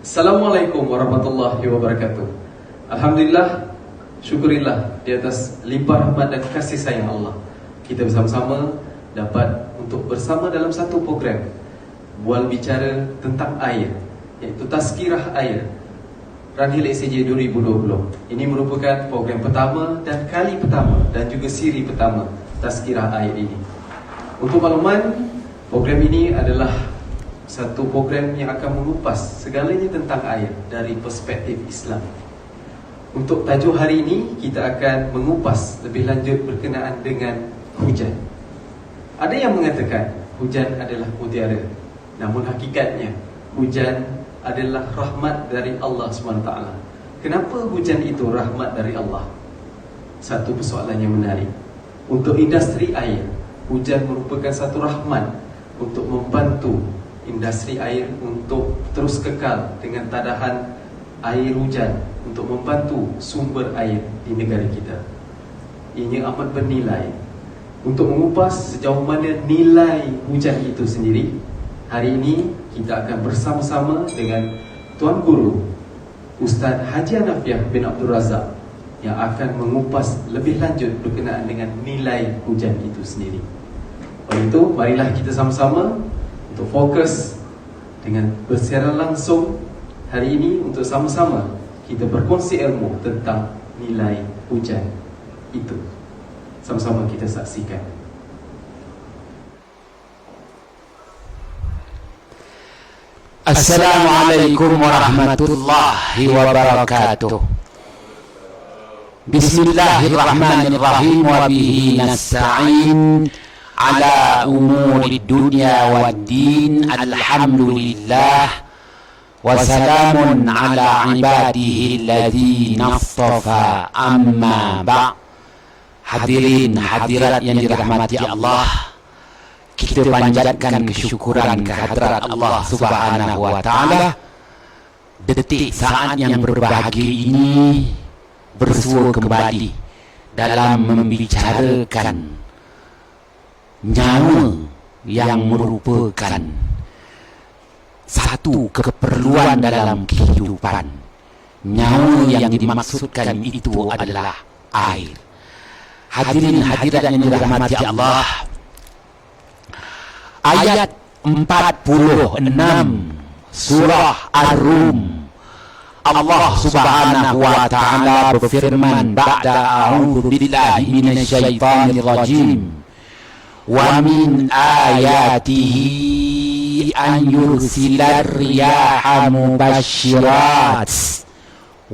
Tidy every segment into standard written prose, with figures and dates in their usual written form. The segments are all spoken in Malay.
Assalamualaikum warahmatullahi wabarakatuh. Alhamdulillah, syukurillah di atas limpah rahmat dan kasih sayang Allah, kita bersama-sama dapat untuk bersama dalam satu program bual bicara tentang air, iaitu Tazkirah Air Runhill ACJ 2020. Ini merupakan program pertama dan kali pertama dan juga siri pertama Tazkirah Air ini. Untuk makluman, program ini adalah satu program yang akan mengupas segalanya tentang air dari perspektif Islam. Untuk tajuk hari ini, kita akan mengupas lebih lanjut berkenaan dengan hujan. Ada yang mengatakan hujan adalah mutiara, namun hakikatnya hujan adalah rahmat dari Allah SWT. Kenapa hujan itu rahmat dari Allah? Satu persoalan yang menarik. Untuk industri air, hujan merupakan satu rahmat untuk membantu industri air untuk terus kekal dengan tadahan air hujan, untuk membantu sumber air di negara kita. Ini amat bernilai. Untuk mengupas sejauh mana nilai hujan itu sendiri, hari ini kita akan bersama-sama dengan Tuan Guru Ustaz Haji Hanafiah bin Abdul Razak yang akan mengupas lebih lanjut berkenaan dengan nilai hujan itu sendiri. Oleh itu, marilah kita sama-sama untuk fokus dengan bersiaran langsung hari ini untuk sama-sama kita berkongsi ilmu tentang nilai hujan itu. Sama-sama kita saksikan. Assalamualaikum warahmatullahi wabarakatuh. Bismillahirrahmanirrahim. Wa bihi nasta'in ala umuri dunya waddin. Alhamdulillah wa salamun ala ibadihi alladhina astafa, amma ba'. Hadirin hadirat yang dirahmati Allah, kita panjatkan kesyukuran kehadrat Allah Subhanahu wa ta'ala. Detik saat yang berbahagia ini bersua kembali dalam membicarakan nyawa yang merupakan satu keperluan dalam kehidupan. Nyawa yang dimaksudkan itu adalah air. Hadirin hadirat yang dirahmati Allah, ayat 46 surah Ar-Rum, Allah Subhanahu wa ta'ala berfirman, ba'da a'udzu billahi minasyaitonir rajim, wa min ayatihi an yursilar riyaha mubasysyirat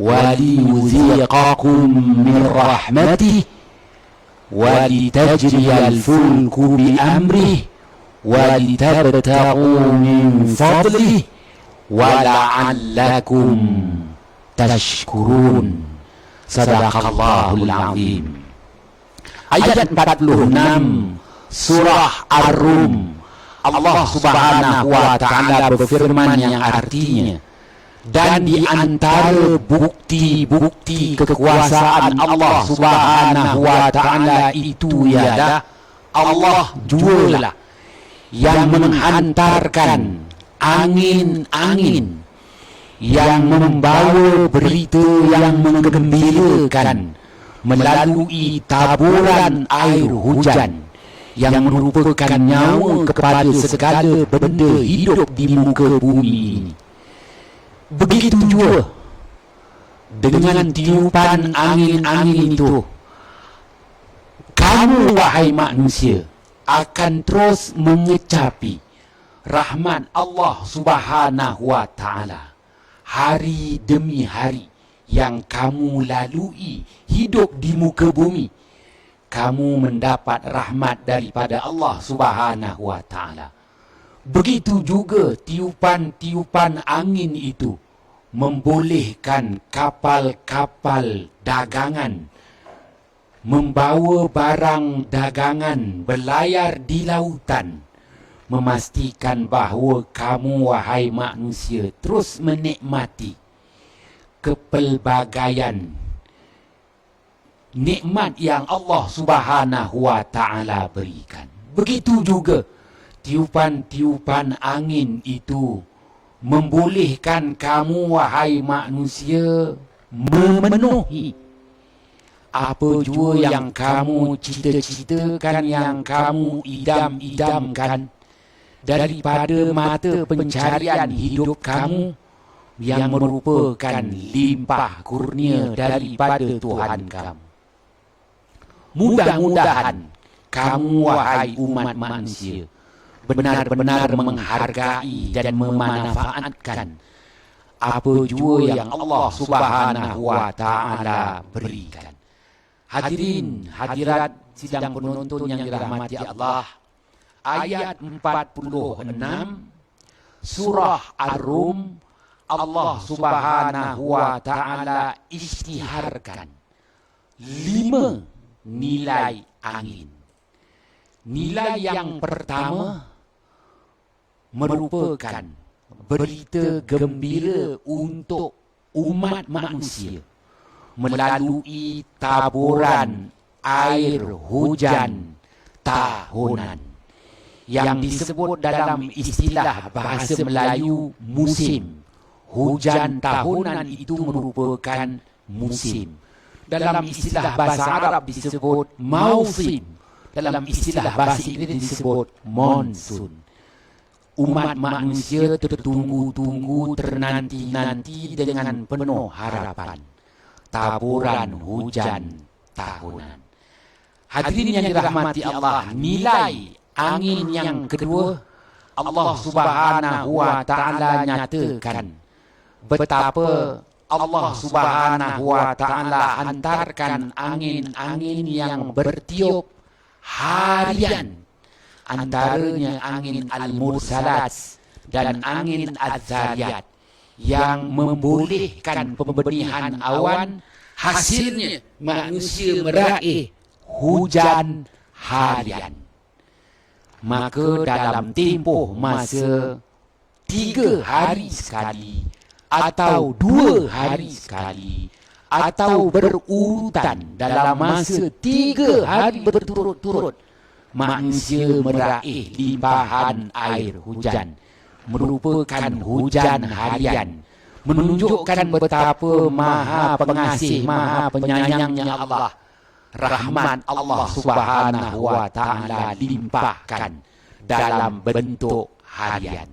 wa liyuziqakum min rahmatihi wa litajriyal fulku bi amrihi wa litabtaghu min fadlihi wa la'allakum tashkurun. Sadaqallahul azim. Ayat 46 surah Ar-Rum, Allah Subhanahu wa ta'ala berfirman yang artinya, dan di antara bukti-bukti kekuasaan Allah Subhanahu wa ta'ala itu ialah Allah jualah yang menghantarkan angin-angin yang membawa berita yang menggembirakan melalui taburan air hujan yang merupakan nyawa kepada segala benda hidup di muka bumi ini. Begitu juga dengan tiupan angin-angin itu, kamu wahai manusia akan terus mengecapi rahmat Allah Subhanahu wa ta'ala hari demi hari yang kamu lalui hidup di muka bumi. Kamu mendapat rahmat daripada Allah Subhanahu wa ta'ala. Begitu juga tiupan-tiupan angin itu membolehkan kapal-kapal dagangan membawa barang dagangan berlayar di lautan, memastikan bahawa kamu wahai manusia terus menikmati kepelbagaian nikmat yang Allah Subhanahu wa ta'ala berikan. Begitu juga tiupan-tiupan angin itu membolehkan kamu, wahai manusia, memenuhi apa jua yang kamu cita-citakan, yang kamu idam-idamkan daripada mata pencarian hidup kamu, yang merupakan limpah kurnia daripada Tuhan kamu. Mudah-mudahan kamu, wahai umat manusia, benar-benar menghargai dan memanfaatkan apa jua yang Allah Subhanahu wa Ta'ala berikan. Hadirin hadirat sidang penonton yang dirahmati Allah, ayat 46 surah Ar-Rum, Allah Subhanahu wa Ta'ala isytiharkan 5 nilai angin. Nilai yang pertama merupakan berita gembira untuk umat manusia melalui taburan air hujan tahunan yang disebut dalam istilah bahasa Melayu musim. Hujan tahunan itu merupakan musim. Dalam istilah bahasa Arab disebut mausim. Dalam istilah bahasa Inggeris disebut monsun. Umat manusia tertunggu-tunggu, ternanti-nanti dengan penuh harapan taburan hujan tahunan. Hadirin yang dirahmati Allah, nilai angin yang kedua, Allah Subhanahu wa Ta'ala nyatakan betapa Allah Subhanahu wa Ta'ala hantarkan angin-angin yang bertiup harian, antaranya angin Al-Mursalat dan angin Az-Zariyat, yang membolehkan pembenihan awan, hasilnya manusia meraih hujan harian. Maka dalam tempoh masa 3 hari sekali atau 2 hari sekali atau berurutan dalam masa 3 hari berturut-turut, manusia meraih limpahan air hujan, merupakan hujan harian, menunjukkan betapa maha pengasih, maha penyayangnya Allah. Rahmat Allah Subhanahu wa Ta'ala limpahkan dalam bentuk harian.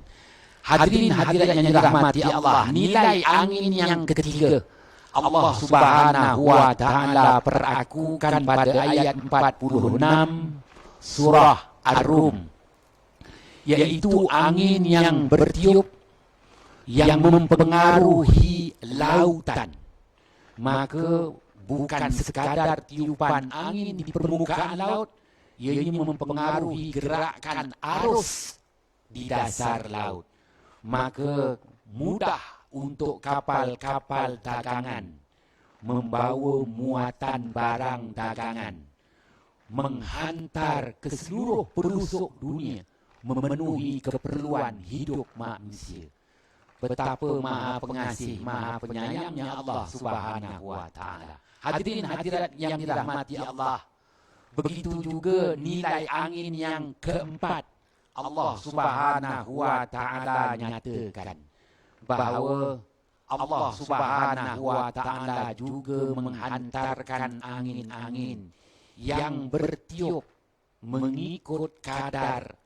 Hadirin hadirat yang dirahmati Allah, nilai angin yang ketiga Allah Subhanahu wa Ta'ala perakukan pada ayat 46 surah Ar-Rum, yaitu angin yang bertiup yang mempengaruhi lautan. Maka bukan sekadar tiupan angin di permukaan laut, ianya mempengaruhi gerakan arus di dasar laut. Maka mudah untuk kapal-kapal dagangan membawa muatan barang dagangan, menghantar ke seluruh pelosok dunia, memenuhi keperluan hidup manusia. Betapa maha pengasih, maha penyayangnya Allah Subhanahu wa Ta'ala. Hadirin hadirat yang dirahmati Allah, begitu juga nilai angin yang keempat, Allah Subhanahu wa Ta'ala nyatakan bahawa Allah Subhanahu wa Ta'ala juga menghantarkan angin-angin yang bertiup mengikut kadar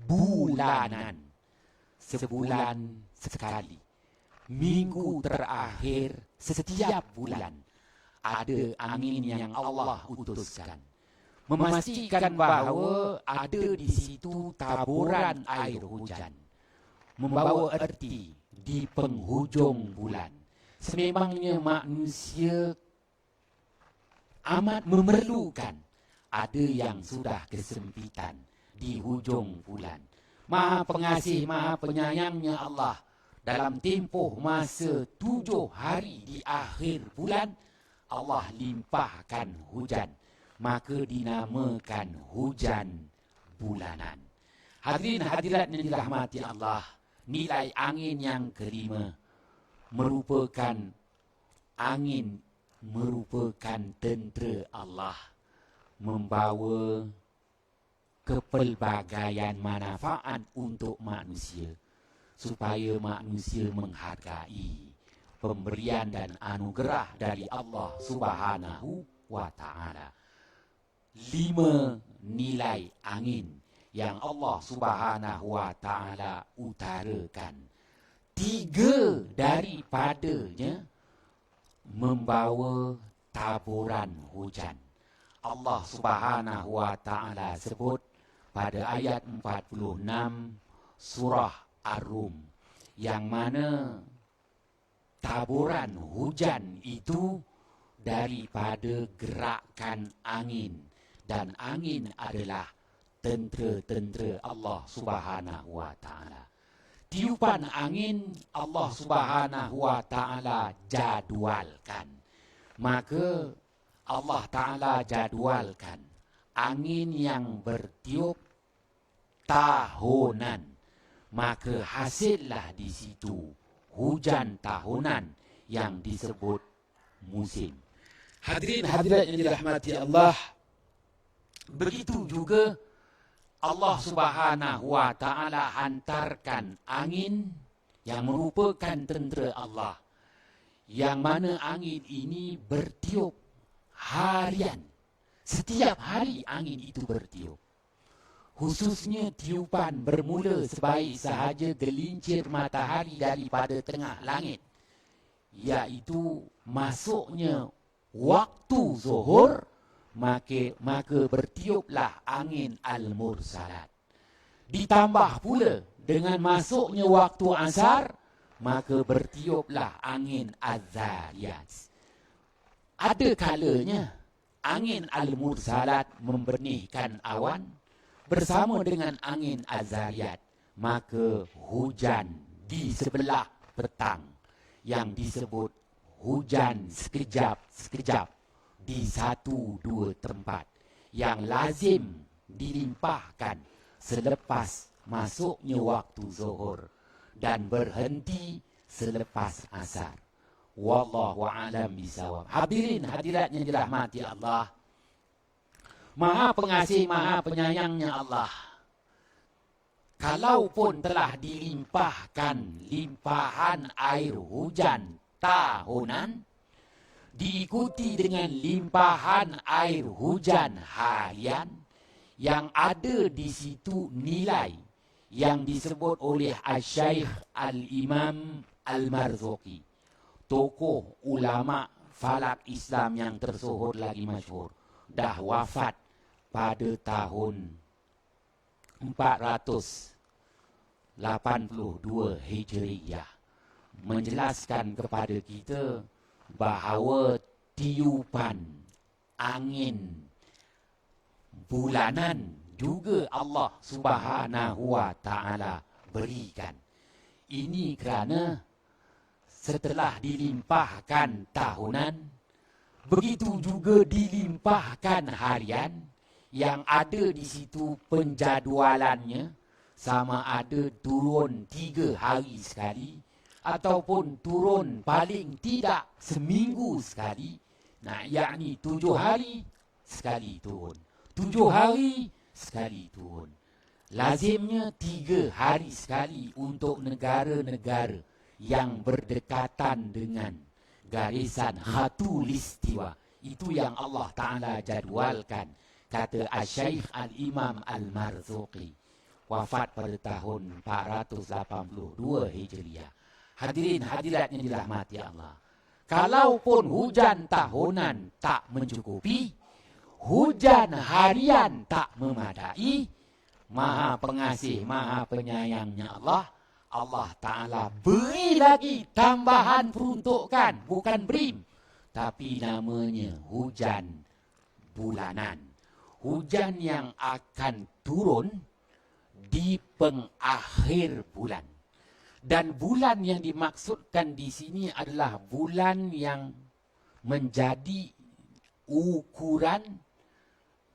bulanan, sebulan sekali. Minggu terakhir setiap bulan ada angin yang Allah utuskan, memastikan bahawa ada di situ taburan air hujan, membawa erti di penghujung bulan. Sememangnya manusia amat memerlukan, ada yang sudah kesempitan di hujung bulan. Maha pengasih, maha penyayangnya Allah, dalam tempoh masa 7 hari di akhir bulan, Allah limpahkan hujan, maka dinamakan hujan bulanan. Hadirin hadirat yang dirahmati Allah, nilai angin yang kelima merupakan angin, merupakan tentera Allah, membawa kepelbagaian manfaat untuk manusia, supaya manusia menghargai pemberian dan anugerah dari Allah Subhanahu wa Ta'ala. 5 nilai angin yang Allah Subhanahu wa Ta'ala utarakan. 3 daripadanya membawa taburan hujan. Allah Subhanahu wa Ta'ala sebut pada ayat 46 surah Ar-Rum, yang mana taburan hujan itu daripada gerakan angin, dan angin adalah tentera-tentera Allah Subhanahu wa Ta'ala. Tiupan angin Allah Subhanahu wa Ta'ala jadualkan. Maka Allah Ta'ala jadualkan angin yang bertiup tahunan, maka hasillah di situ hujan tahunan yang disebut musim. Hadirin hadirat yang dirahmati Allah, begitu juga Allah Subhanahu wa Ta'ala hantarkan angin yang merupakan tentera Allah, yang mana angin ini bertiup harian. Setiap hari angin itu bertiup. Khususnya tiupan bermula sebaik sahaja gelincir matahari daripada tengah langit, iaitu masuknya waktu zuhur, maka bertiuplah angin al-mursalat. Ditambah pula dengan masuknya waktu asar, maka bertiuplah angin az-zariyat. Ada kalanya angin al-mursalat membernihkan awan bersama dengan angin az-zariyat, maka hujan di sebelah petang yang disebut hujan sekejap-sekejap di 1-2 tempat, yang lazim dilimpahkan selepas masuknya waktu zuhur dan berhenti selepas asar. Wallahu a'lam bisawab. Hadirin hadirat yang dirahmati Allah, Maha pengasih, maha penyayangnya Allah, kalaupun telah dilimpahkan limpahan air hujan tahunan, diikuti dengan limpahan air hujan harian, yang ada di situ nilai yang disebut oleh Asy-Syaikh Al-Imam Al-Marzuqi, tokoh ulama falak Islam yang tersohor lagi masyhur, dah wafat pada tahun 482 Hijriyah, menjelaskan kepada kita bahawa tiupan angin bulanan juga Allah Subhanahu wa Ta'ala berikan. Ini kerana setelah dilimpahkan tahunan, begitu juga dilimpahkan harian, yang ada di situ penjadualannya sama ada turun 3 hari sekali ataupun turun paling tidak seminggu sekali. Nah, yakni 7 hari sekali turun, 7 hari sekali turun. Lazimnya 3 hari sekali untuk negara-negara yang berdekatan dengan garisan khatulistiwa. Itu yang Allah Ta'ala jadualkan, kata Asy-Syaikh Al-Imam Al-Marzuqi, wafat pada tahun 482 Hijriah. Hadirin hadirat yang dirahmati Allah, kalaupun hujan tahunan tak mencukupi, hujan harian tak memadai, Maha pengasih, maha penyayangnya Allah, Allah Ta'ala beri lagi tambahan peruntukan, bukan brim, tapi namanya hujan bulanan. Hujan yang akan turun di pengakhir bulan. Dan bulan yang dimaksudkan di sini adalah bulan yang menjadi ukuran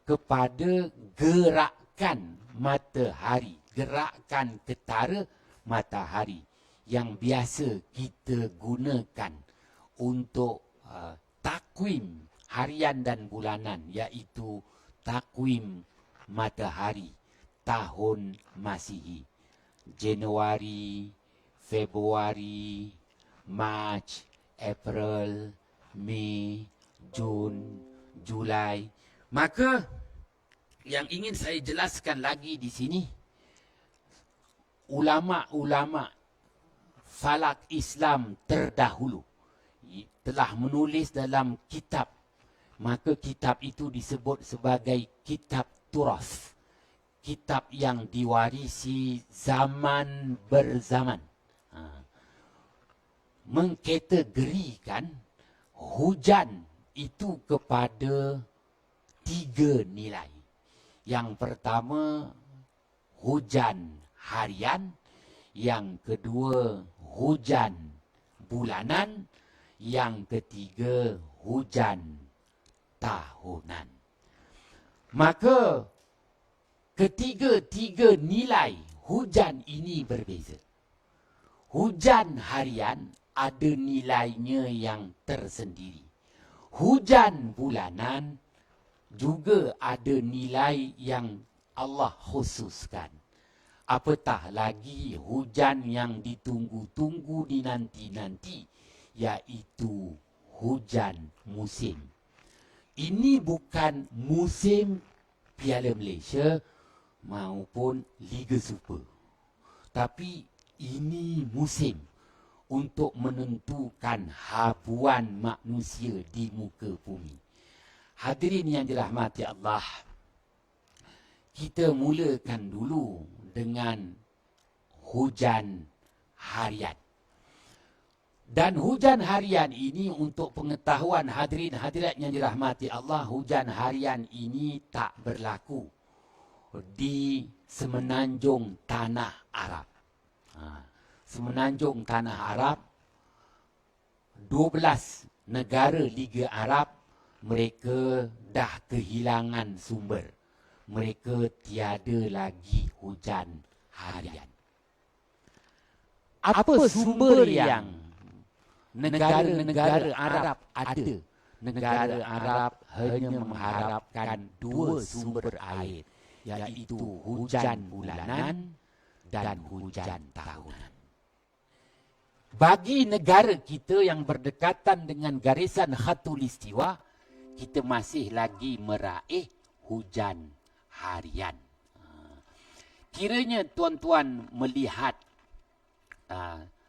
kepada gerakan matahari, gerakan ketara matahari yang biasa kita gunakan untuk takwim harian dan bulanan, iaitu takwim matahari. tahun Masihi. Januari, Februari, Mac, April, Mei, Jun, Julai. Maka yang ingin saya jelaskan lagi di sini, ulama-ulama falak Islam terdahulu telah menulis dalam kitab. Maka kitab itu disebut sebagai kitab turas. Kitab yang diwarisi zaman berzaman. Mengkategorikan hujan itu kepada 3 nilai. Yang pertama, hujan harian. Yang kedua, hujan bulanan. Yang ketiga, hujan tahunan. Maka ketiga-tiga nilai hujan ini berbeza. Hujan harian ada nilainya yang tersendiri. Hujan bulanan juga ada nilai yang Allah khususkan. Apatah lagi hujan yang ditunggu-tunggu dinanti-nanti, yaitu hujan musim. Ini bukan musim Piala Malaysia maupun Liga Super. Tapi ini musim untuk menentukan habuan manusia di muka bumi. Hadirin yang dirahmati Allah, kita mulakan dulu dengan hujan harian. Dan hujan harian ini untuk pengetahuan hadirin hadirat yang dirahmati Allah, hujan harian ini tak berlaku di semenanjung tanah Arab. Semenanjung tanah Arab, 12 negara Liga Arab, mereka dah kehilangan sumber. Mereka tiada lagi hujan harian. Apa sumber yang negara-negara Arab ada? Negara Arab hanya mengharapkan 2 sumber air, iaitu hujan bulanan dan hujan tahunan. Bagi negara kita yang berdekatan dengan garisan khatulistiwa, kita masih lagi meraih hujan harian. Kiranya tuan-tuan melihat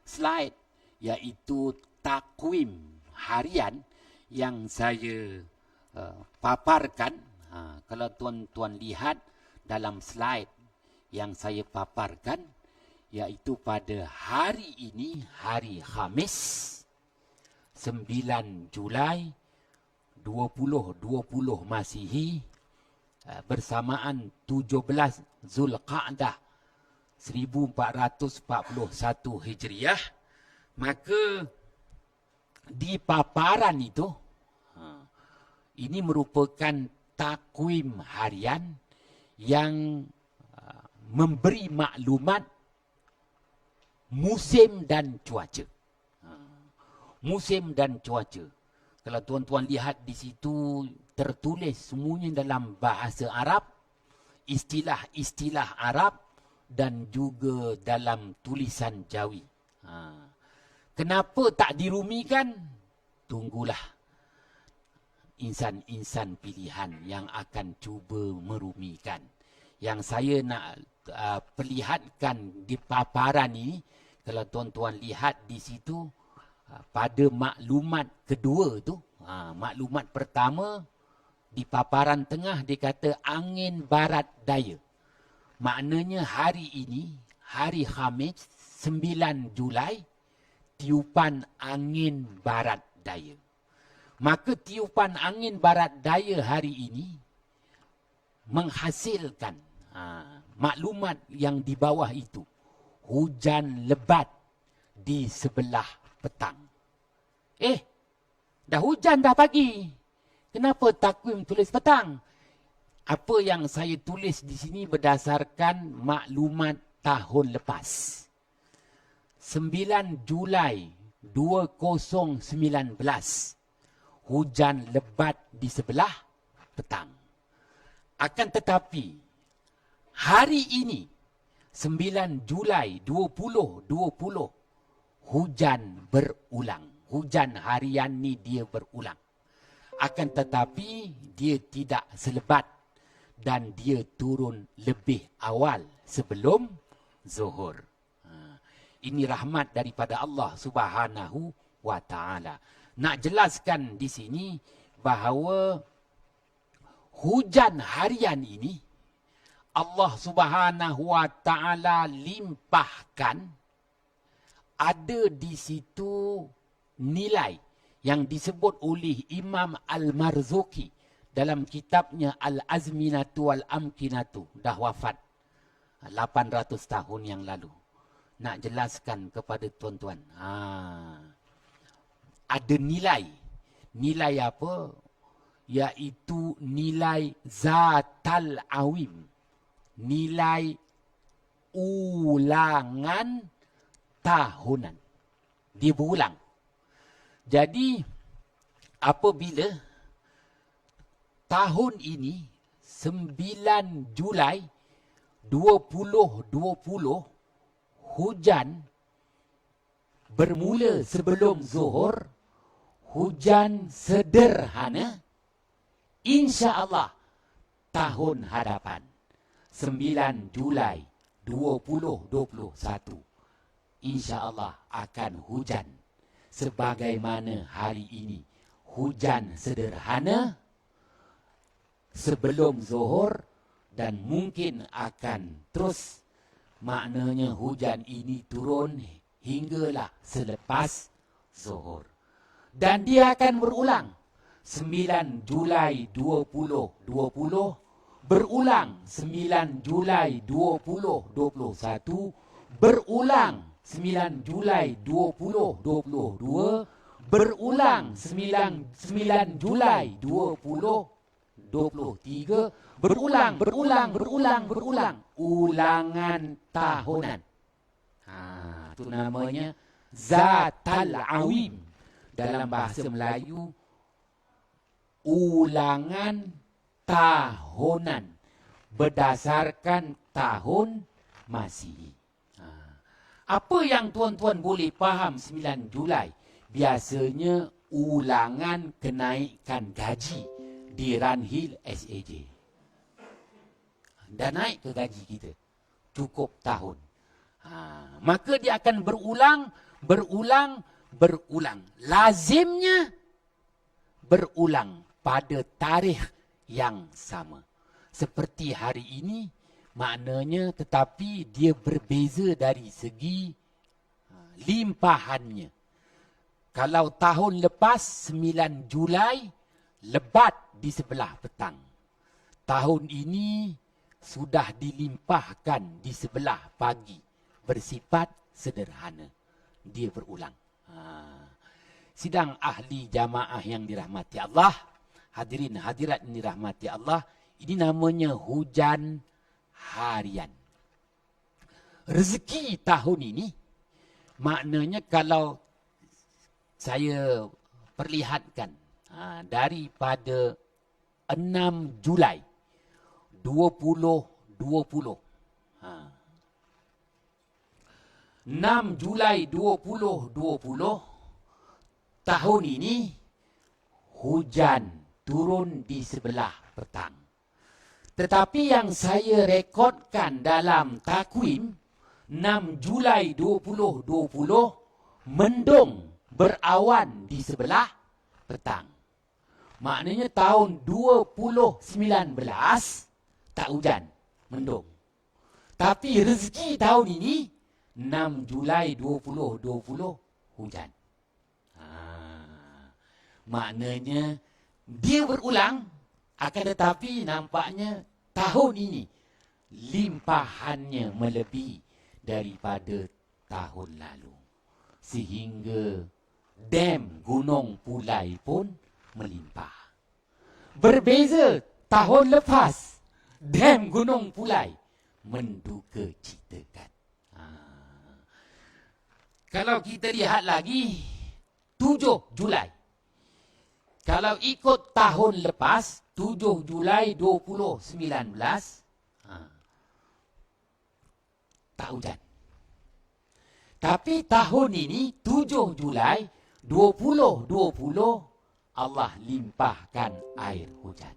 slide, iaitu takwim harian yang saya paparkan. Kalau tuan-tuan lihat dalam slide yang saya paparkan, iaitu pada hari ini, hari Khamis, 9 Julai 2020 Masihi, bersamaan 17 Zulqa'dah 1441 Hijriah. Maka di paparan itu, ini merupakan takwim harian yang memberi maklumat musim dan cuaca. Musim dan cuaca. Kalau tuan-tuan lihat di situ tertulis semuanya dalam bahasa Arab, istilah-istilah Arab dan juga dalam tulisan Jawi. Kenapa tak dirumikan? Tunggulah insan-insan pilihan yang akan cuba merumikan. Yang saya nak perlihatkan di paparan ini, kalau tuan-tuan lihat di situ, pada maklumat kedua tu, maklumat pertama di paparan tengah dia kata angin barat daya. Maknanya hari ini, hari Khamis 9 Julai, tiupan angin barat daya. Maka tiupan angin barat daya hari ini menghasilkan maklumat yang di bawah itu, hujan lebat di sebelah petang. Dah hujan dah pagi. Kenapa takwim tulis petang? Apa yang saya tulis di sini berdasarkan maklumat tahun lepas. 9 Julai 2019, hujan lebat di sebelah petang. Akan tetapi, hari ini 9 Julai 2020 hujan berulang. Hujan harian ni dia berulang. Akan tetapi dia tidak selebat dan dia turun lebih awal sebelum zuhur. Ini rahmat daripada Allah Subhanahu wa taala. Nak jelaskan di sini bahawa hujan harian ini Allah Subhanahu wa taala limpahkan. Ada di situ nilai yang disebut oleh Imam Al-Marzuki dalam kitabnya Al-Azminatu Wal-Amkinatu. Dah wafat 800 tahun yang lalu. Nak jelaskan kepada tuan-tuan. Ada nilai. Nilai apa? Iaitu nilai Zatal Awim. Nilai ulangan tahunan. Dia berulang. Jadi, apabila tahun ini 9 Julai 2020 hujan bermula sebelum zuhur, hujan sederhana, insya-Allah tahun hadapan 9 Julai 2021 insya-Allah akan hujan sebagaimana hari ini. Hujan sederhana sebelum zuhur dan mungkin akan terus, maknanya hujan ini turun hinggalah selepas zuhur. Dan dia akan berulang 9 Julai 2020, berulang 9 Julai 2021, berulang 9 Julai 2022, berulang 9 Julai 2023, berulang. Ulangan tahunan. Itu namanya Zatal Awim. Dalam bahasa Melayu, ulangan tahunan berdasarkan tahun Masihi. Apa yang tuan-tuan boleh faham 9 Julai? Biasanya ulangan kenaikan gaji di Ranhil SAJ. Dah naik ke gaji kita? Cukup tahun. Maka dia akan berulang. Lazimnya berulang pada tarikh yang sama. Seperti hari ini, maknanya tetapi dia berbeza dari segi limpahannya. Kalau tahun lepas 9 Julai lebat di sebelah petang. Tahun ini sudah dilimpahkan di sebelah pagi. Bersifat sederhana. Dia berulang. Sidang ahli jamaah yang dirahmati Allah, hadirin hadirat yang dirahmati Allah, ini namanya hujan harian. Rezeki tahun ini, maknanya kalau saya perlihatkan daripada 6 Julai 2020. 6 Julai 2020 tahun ini hujan turun di sebelah petang. Tetapi yang saya rekodkan dalam takwim 6 Julai 2020 mendung berawan di sebelah petang. Maknanya tahun 2019 tak hujan, mendung. Tapi rezeki tahun ini 6 Julai 2020 hujan. Maknanya dia berulang, akan tetapi nampaknya tahun ini limpahannya melebihi daripada tahun lalu. Sehingga dam Gunung Pulai pun melimpah. Berbeza tahun lepas, dam Gunung Pulai menduka citakan. Kalau kita lihat lagi 7 Julai. Kalau ikut tahun lepas 7 Julai 2019, tak hujan. Tapi tahun ini 7 Julai 2020 Allah limpahkan air hujan.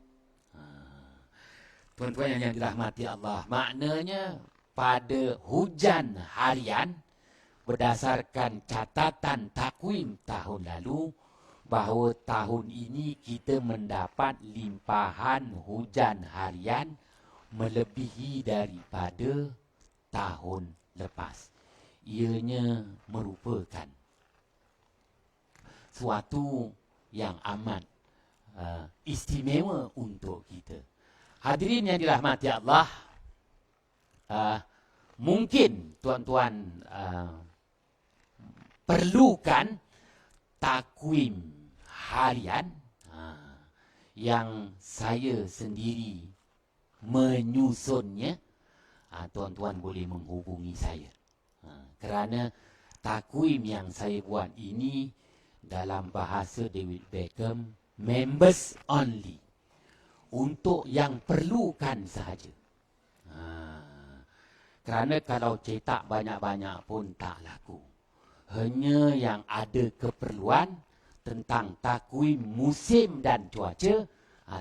Tuan-tuan yang dirahmati Allah, maknanya pada hujan harian berdasarkan catatan takwim tahun lalu, bahawa tahun ini kita mendapat limpahan hujan harian melebihi daripada tahun lepas. Ianya merupakan suatu yang amat istimewa untuk kita. Hadirin yang dirahmati Allah, mungkin tuan-tuan perlukan takwim harian yang saya sendiri menyusunnya. Tuan-tuan boleh menghubungi saya. Kerana takwim yang saya buat ini dalam bahasa David Beckham, members only, untuk yang perlukan sahaja. Kerana kalau cetak banyak-banyak pun tak laku. Hanya yang ada keperluan tentang takwim musim dan cuaca,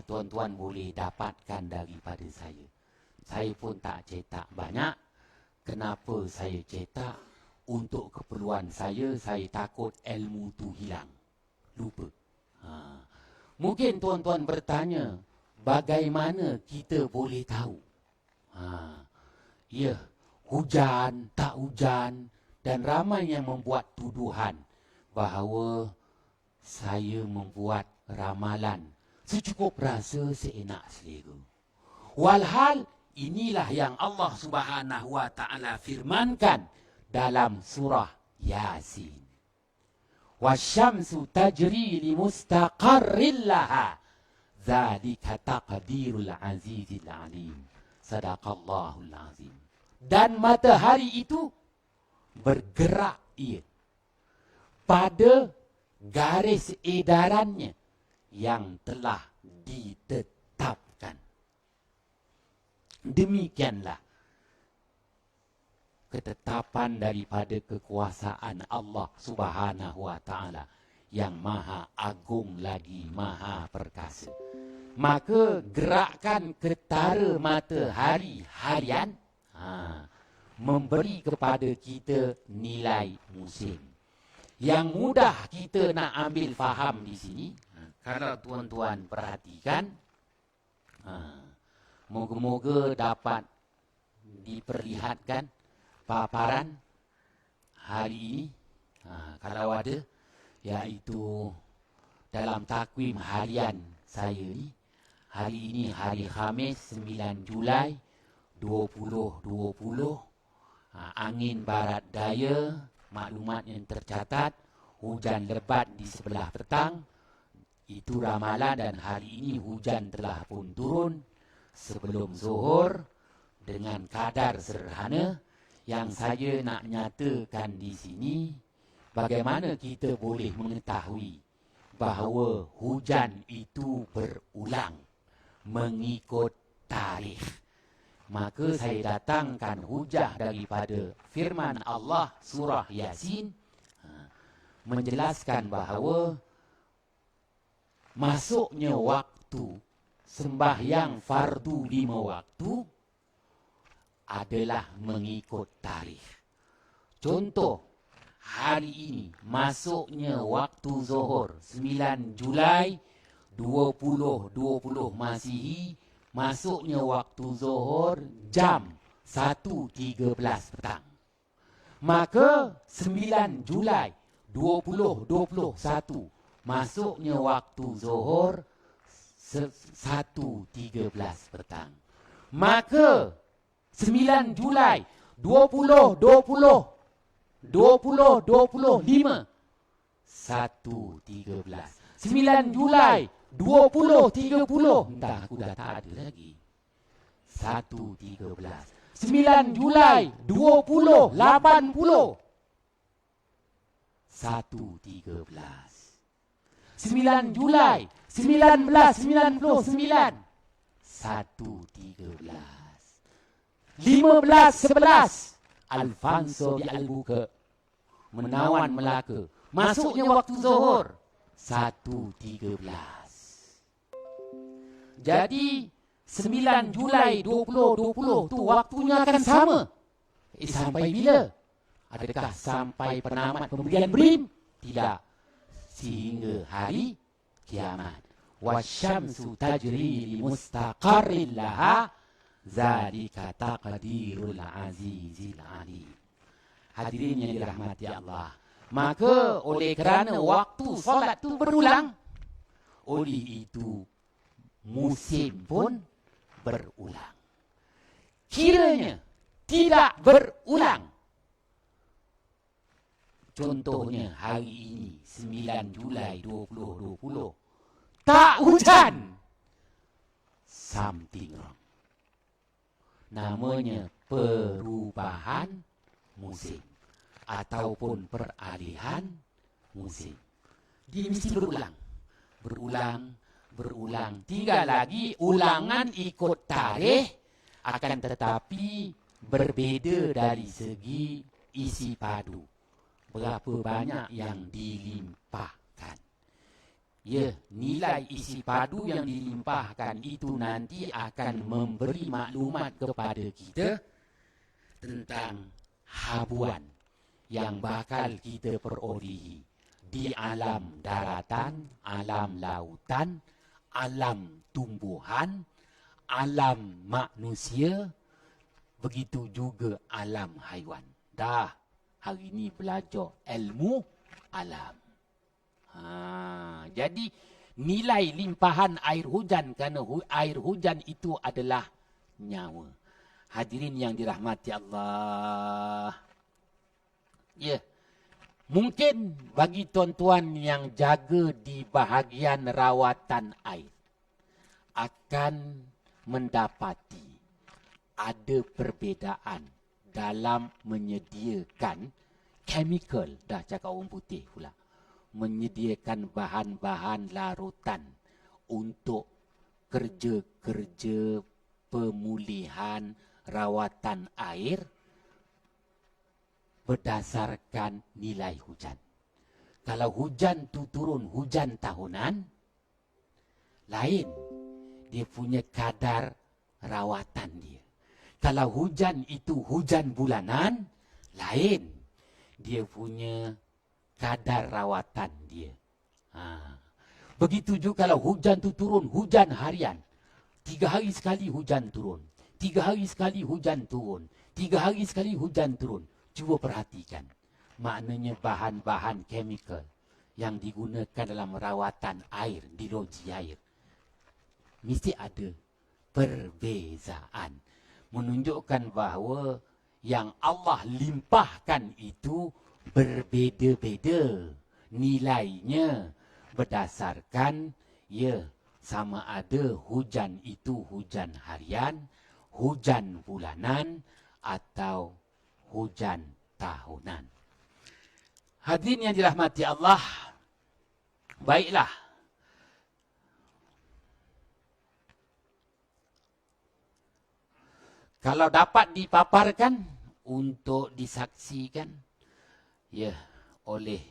tuan-tuan boleh dapatkan daripada saya. Saya pun tak cetak banyak. Kenapa saya cetak? Untuk keperluan saya takut ilmu tu hilang, lupa. Mungkin tuan-tuan bertanya, bagaimana kita boleh tahu? Ya, hujan, tak hujan, dan ramai yang membuat tuduhan bahawa saya membuat ramalan secukup rasa, seenak selera. Walhal inilah yang Allah Subhanahu wa taala firmankan dalam surah Yasin. Wasyamsu tajri limustaqarrin laha. Dzalika taqdirul azizil alim. Sadaqallahul azim. Dan matahari itu bergerak ia pada garis edarannya yang telah ditetapkan. Demikianlah ketetapan daripada kekuasaan Allah Subhanahu wa taala yang maha agung lagi maha perkasa. Maka gerakan ketara matahari harian memberi kepada kita nilai musim. Yang mudah kita nak ambil faham di sini, kalau tuan-tuan perhatikan, moga-moga dapat diperlihatkan paparan hari ini, kalau ada, iaitu dalam takwim harian saya ni. Hari ini hari Khamis 9 Julai 2020. Angin barat daya, maklumat yang tercatat, hujan lebat di sebelah petang. Itu ramalan, dan hari ini hujan telah pun turun sebelum zuhur dengan kadar sederhana. Yang saya nak nyatakan di sini, bagaimana kita boleh mengetahui bahawa hujan itu berulang mengikut tarikh. Maka saya datangkan hujah daripada firman Allah surah Yasin, menjelaskan bahawa masuknya waktu sembahyang fardu 5 waktu adalah mengikut tarikh. Contoh, hari ini masuknya waktu zuhur 9 Julai 2020 Masihi, masuknya waktu zuhur jam 1.13 petang. Maka 9 Julai 2021 masuknya waktu zuhur 1.13 petang. Maka 9 Julai 2025 1.13. 9 Julai 2030, entah aku dah tak ada lagi. 1.13. 9 Julai 2080. 1.13. 9 Julai 1999. 1.13. 15.11. Alfonso di Albuquerque, menawan Melaka. Masuknya waktu zuhur 1.13. Jadi 9 Julai 2020 tu waktunya akan sama. Sampai bila? Adakah sampai penamat pemberian BRIM? Tidak. Sehingga hari kiamat. Wasyamsu tajri li mustaqarrin laha, zalika taqdirul azizil alim. Hadirin yang dirahmati Allah. Maka oleh kerana waktu solat tu berulang, oleh itu musim pun berulang. Kiranya tidak berulang. Contohnya hari ini 9 Julai 2020 tak hujan. Something wrong. Namanya perubahan musim ataupun peralihan musim. Dia mesti berulang. Berulang. Tinggal lagi ulangan ikut tarikh, akan tetapi berbeza dari segi isi padu. Berapa banyak yang dilimpahkan. Ya, nilai isi padu yang dilimpahkan itu nanti akan memberi maklumat kepada kita tentang habuan yang bakal kita perolehi di alam daratan, alam lautan, alam tumbuhan, alam manusia, begitu juga alam haiwan. Dah, hari ini belajar ilmu alam. Jadi nilai limpahan air hujan, kerana air hujan itu adalah nyawa. Hadirin yang dirahmati Allah. Ya, mungkin bagi tuan-tuan yang jaga di bahagian rawatan air akan mendapati ada perbezaan dalam menyediakan chemical, dah cakap orang putih pula, menyediakan bahan-bahan larutan untuk kerja-kerja pemulihan rawatan air berdasarkan nilai hujan. Kalau hujan tu turun hujan tahunan, lain dia punya kadar rawatan dia. Kalau hujan itu hujan bulanan, lain dia punya kadar rawatan dia. Begitu juga kalau hujan tu turun hujan harian, 3 hari sekali hujan turun, 3 hari sekali hujan turun, 3 hari sekali hujan turun. Cuba perhatikan, maknanya bahan-bahan chemical yang digunakan dalam rawatan air, di loji air, mesti ada perbezaan. Menunjukkan bahawa yang Allah limpahkan itu berbeza-beza nilainya berdasarkan, ya, sama ada hujan itu hujan harian, hujan bulanan, atau hujan tahunan. Hadirin yang dirahmati Allah, baiklah. Kalau dapat dipaparkan untuk disaksikan, ya, oleh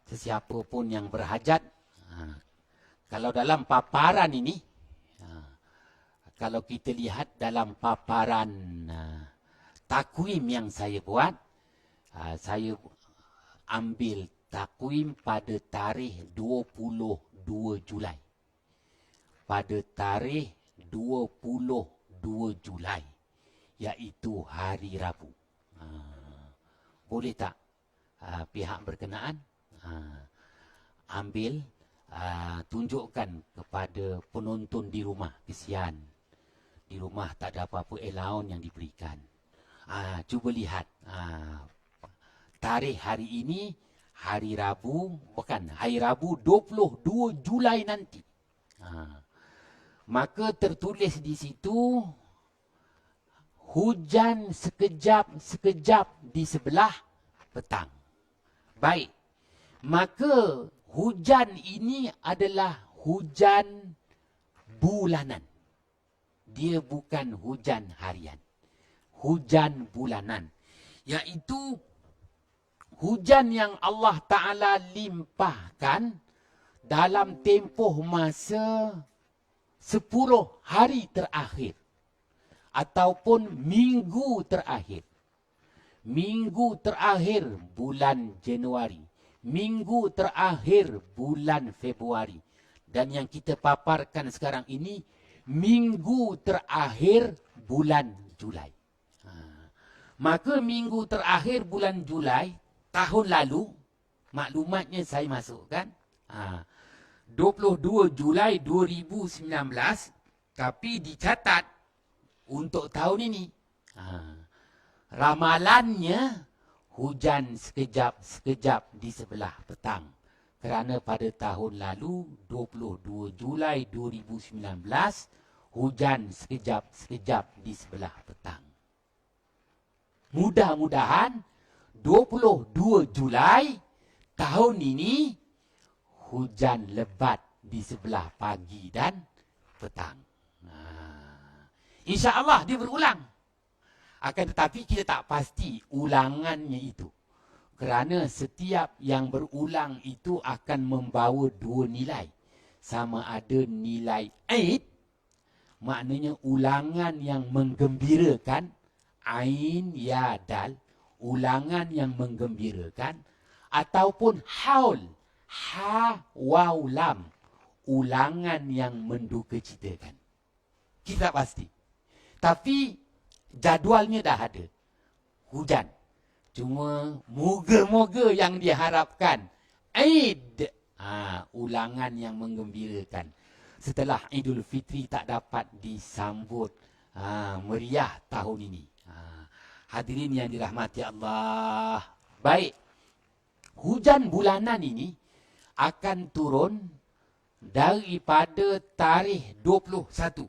sesiapa pun yang berhajat. Kalau dalam paparan ini, kalau kita lihat dalam paparan takwim yang saya buat, saya ambil takwim pada tarikh 22 Julai. Pada tarikh 22 Julai, iaitu hari Rabu. Boleh tak pihak berkenaan ambil, tunjukkan kepada penonton di rumah, kesian. Di rumah tak ada apa-apa allowance yang diberikan. Cuba lihat tarikh hari ini, hari Rabu, bukan, hari Rabu 22 Julai nanti. Maka tertulis di situ hujan sekejap di sebelah petang. Baik, maka hujan ini adalah hujan bulanan. Dia bukan hujan harian. hujan bulanan. Iaitu hujan yang Allah Ta'ala limpahkan dalam tempoh masa 10 hari terakhir. Ataupun minggu terakhir. Minggu terakhir bulan Januari. Minggu terakhir bulan Februari. Dan yang kita paparkan sekarang ini, minggu terakhir bulan Julai. Maka minggu terakhir bulan Julai tahun lalu, maklumatnya saya masukkan, 22 Julai 2019, tapi dicatat untuk tahun ini. Ramalannya hujan sekejap-sekejap di sebelah petang. Kerana pada tahun lalu, 22 Julai 2019, hujan sekejap-sekejap di sebelah petang. Mudah-mudahan 22 Julai tahun ini hujan lebat di sebelah pagi dan petang. InsyaAllah dia berulang. Akan tetapi kita tak pasti ulangannya itu. Kerana setiap yang berulang itu akan membawa dua nilai. Sama ada nilai aid, maknanya ulangan yang menggembirakan, ain, ya, dal, ulangan yang menggembirakan, ataupun haul, ha, waw, lam, ulangan yang mendukacitakan. Kita pasti. Tapi jadualnya dah ada. Hujan. Cuma moga-moga yang diharapkan Aid, ulangan yang menggembirakan. Setelah Idul Fitri tak dapat disambut meriah tahun ini. Hadirin yang dirahmati Allah. Baik. Hujan bulanan ini akan turun daripada tarikh 21.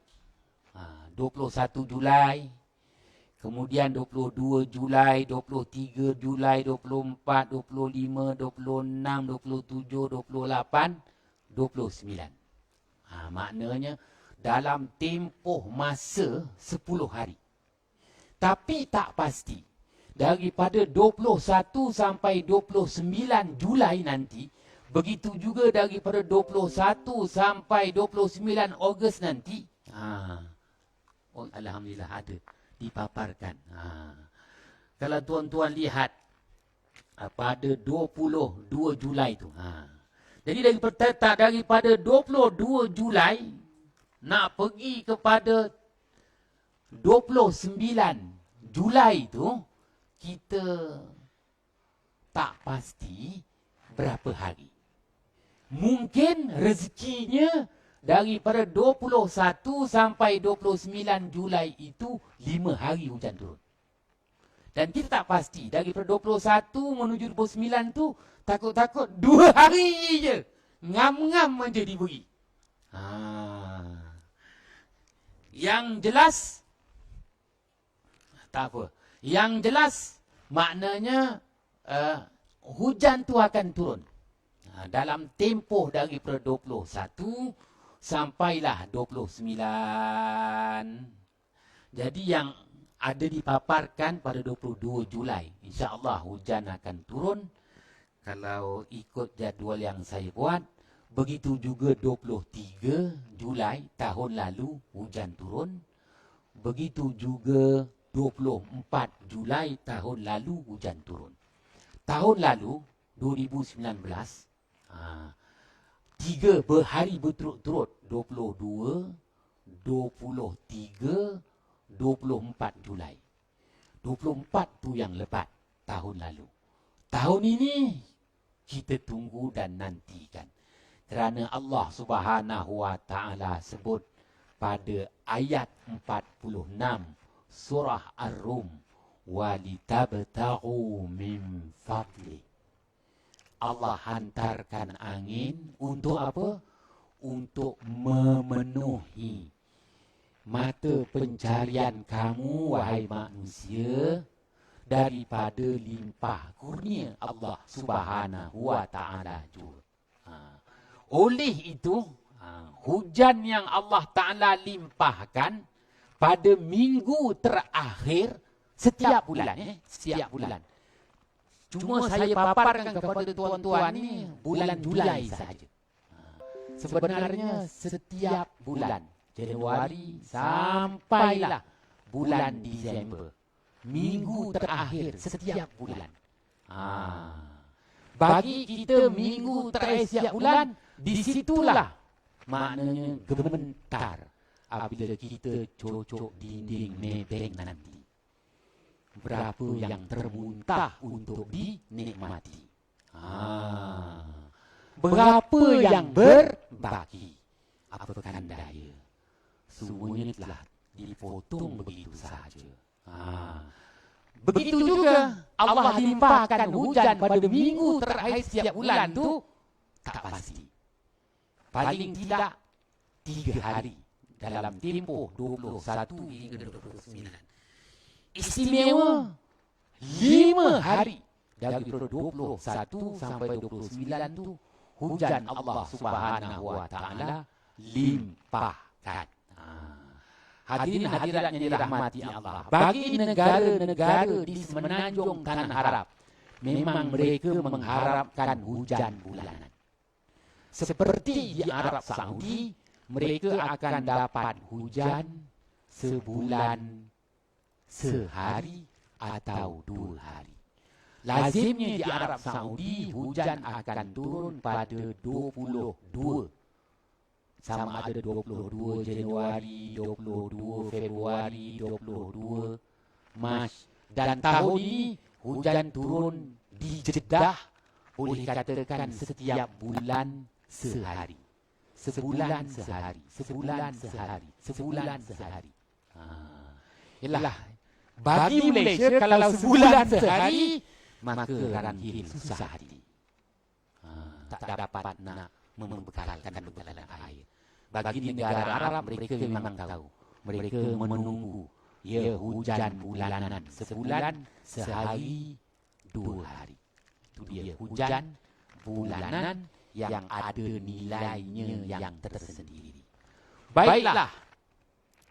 21 Julai, kemudian 22 Julai, 23 Julai, 24, 25, 26, 27, 28, 29. Maknanya dalam tempoh masa 10 hari. Tapi tak pasti. Daripada 21 sampai 29 Julai nanti, begitu juga daripada 21 sampai 29 Ogos nanti, alhamdulillah ada dipaparkan. Kalau tuan-tuan lihat pada 22 Julai tu. Jadi daripada 22 Julai nak pergi kepada 29 Julai tu, kita tak pasti berapa hari. Mungkin rezekinya daripada 21 sampai 29 Julai itu 5 hari hujan turun. Dan kita tak pasti. Daripada 21 menuju 29 tu, takut-takut 2 hari je. Ngam-ngam menjadi beri. Yang jelas, tak apa. Yang jelas, maknanya hujan tu akan turun. Dalam tempoh daripada 21 sampailah 29. Jadi yang ada dipaparkan pada 22 Julai. InsyaAllah hujan akan turun. Kalau ikut jadual yang saya buat. Begitu juga 23 Julai tahun lalu hujan turun. Begitu juga 24 Julai tahun lalu hujan turun. Tahun lalu 2019 3 berhari berturut-turut 22, 23, 24 Julai. 24 tu yang lebat tahun lalu. Tahun ini kita tunggu dan nantikan. Kerana Allah Subhanahu wa taala sebut pada ayat 46 surah Ar-Rum, walitabtaghu min fadli. Allah hantarkan angin untuk apa? Untuk memenuhi mata pencarian kamu, wahai manusia, daripada limpah kurnia Allah Subhanahu wa taala juga. Oleh itu, hujan yang Allah Taala limpahkan pada minggu terakhir Setiap bulan, setiap bulan. Cuma saya paparkan kepada tuan-tuan ni bulan Julai saja. Sebenarnya setiap bulan, Januari sampailah bulan Disember, minggu terakhir setiap bulan. Bagi kita minggu terakhir setiap bulan, disitulah maknanya gementar apabila kita cocok dinding nebeng nanti. Berapa yang termuntah untuk dinikmati. Berapa yang berbagi. Apakah daya? Semuanya telah dipotong begitu saja. Begitu juga Allah limpahkan hujan pada minggu terakhir setiap bulan tu tak pasti. Paling tidak 3 hari dalam tempoh 21 hingga 29. Istimewa 5 hari dari 21 sampai 29 tu hujan Allah Subhanahu wa taala limpahkan. Hadirin hadirat yang dirahmati Allah, bagi negara-negara di semenanjung tanah Arab, memang mereka mengharapkan hujan bulanan. Seperti di Arab Saudi, mereka akan dapat hujan sebulan, sehari atau 2 hari. Lazimnya di Arab Saudi hujan akan turun pada 22. Sama ada 22 Januari, 22 Februari, 22 Mac. Dan tahun ini hujan turun di Jeddah, boleh katakan setiap bulan sehari. Sebulan sehari, sebulan sehari, sebulan sehari. Yalah, bagi Malaysia kalau sebulan sehari, maka Ranggil susah hati. Tak dapat nak membekalkan bekalan air. Bagi negara Arab, mereka memang tahu. Mereka menunggu hujan bulanan. Sebulan, sehari, 2 hari. Itu dia hujan bulanan yang ada nilainya yang tersendiri. Baiklah.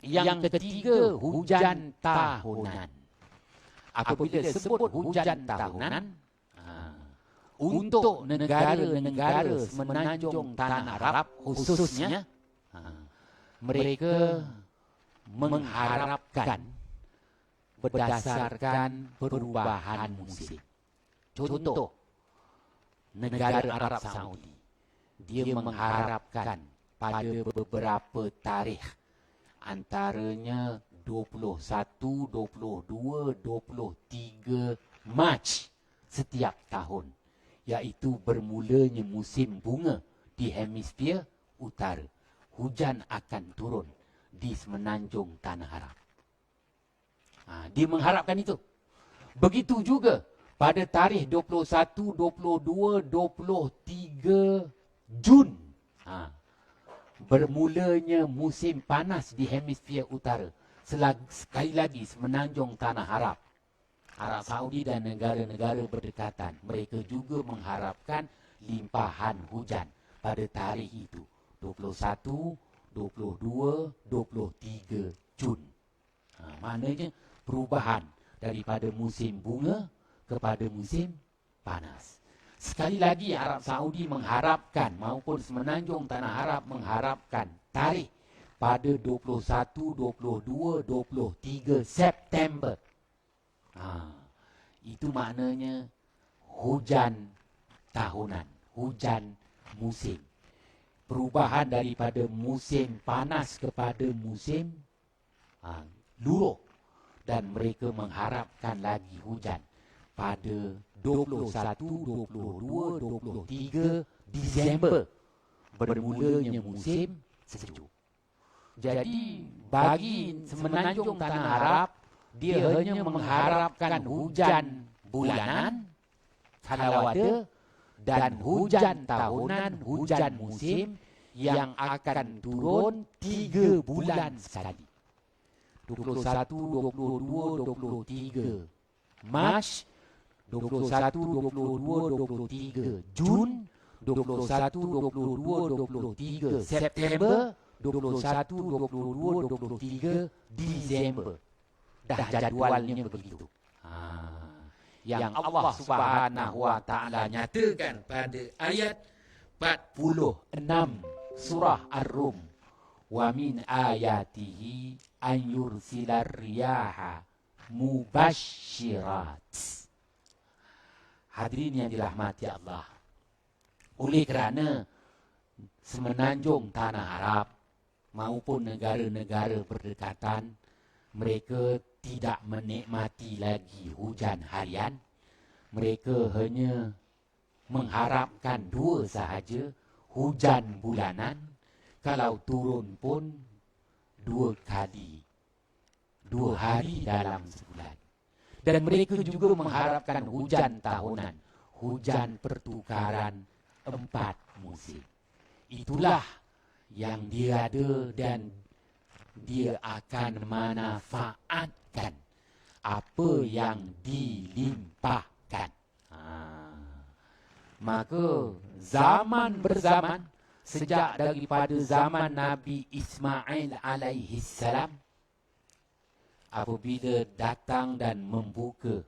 Yang ketiga, hujan tahunan. Apabila sebut hujan tahunan, untuk negara-negara semenanjung tanah Arab khususnya, mereka mengharapkan berdasarkan perubahan musim. Contoh, negara Arab Saudi, dia mengharapkan pada beberapa tarikh, antaranya 21, 22, 23 Mac setiap tahun, iaitu bermulanya musim bunga di hemisfer utara. Hujan akan turun di semenanjung tanah Arab. Dia mengharapkan itu. Begitu juga pada tarikh 21, 22, 23 Jun. Bermulanya musim panas di hemisfer utara. Sekali lagi semenanjung tanah Arab. Arab Saudi dan negara-negara berdekatan, mereka juga mengharapkan limpahan hujan pada tarikh itu. 21, 22, 23 Jun. Maknanya perubahan daripada musim bunga kepada musim panas. Sekali lagi Arab Saudi mengharapkan, maupun semenanjung tanah Arab mengharapkan tarikh pada 21, 22, 23 September. Itu maknanya hujan tahunan, hujan musim. Perubahan daripada musim panas kepada musim luruh. Dan mereka mengharapkan lagi hujan pada 21, 22, 23 Disember. Bermulanya musim sejuk. Jadi bagi semenanjung tanah Arab, dia hanya mengharapkan hujan bulanan kalau ada, dan hujan tahunan, hujan musim yang akan turun 3 bulan sekali. 21, 22, 23 Mac, 21, 22, 23 Jun, 21, 22, 23 September, 21, 22, 23 Disember. dah jadualnya begitu. Yang Allah Subhanahu wa taala nyatakan pada ayat 46 surah Ar-Rum, wa min ayatihi an yursilar riyaha mubasysyirat. Hadirin yang dirahmati Allah, oleh kerana semenanjung tanah Arab maupun negara-negara berdekatan, mereka tidak menikmati lagi hujan harian. Mereka hanya mengharapkan dua sahaja, hujan bulanan, kalau turun pun 2 kali, 2 hari dalam sebulan. Dan mereka juga mengharapkan hujan tahunan, hujan pertukaran 4 musim. Itulah yang dia ada dan dia akan manfaatkan apa yang dilimpahkan. Maka zaman berzaman, sejak daripada zaman Nabi Ismail alaihi salam, apabila datang dan membuka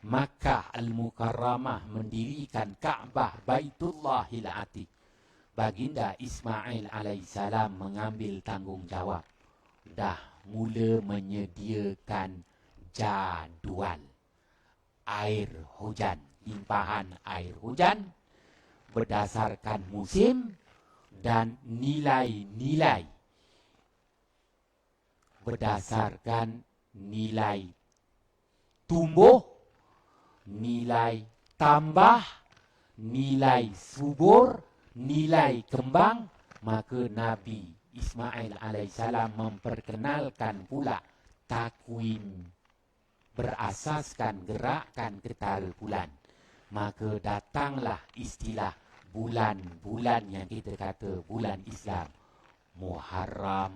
Makkah Al-Mukarramah, mendirikan Kaabah Baitullahil Atiq, baginda Ismail alaihissalam mengambil tanggungjawab, dah mula menyediakan jadual air hujan, limpahan air hujan berdasarkan musim dan nilai-nilai, berdasarkan nilai tumbuh, nilai tambah, nilai subur, nilai kembang. Maka Nabi Ismail alaihissalam memperkenalkan pula takwim berasaskan gerakan ketara bulan. Maka datanglah istilah bulan-bulan yang kita kata bulan Islam: Muharram,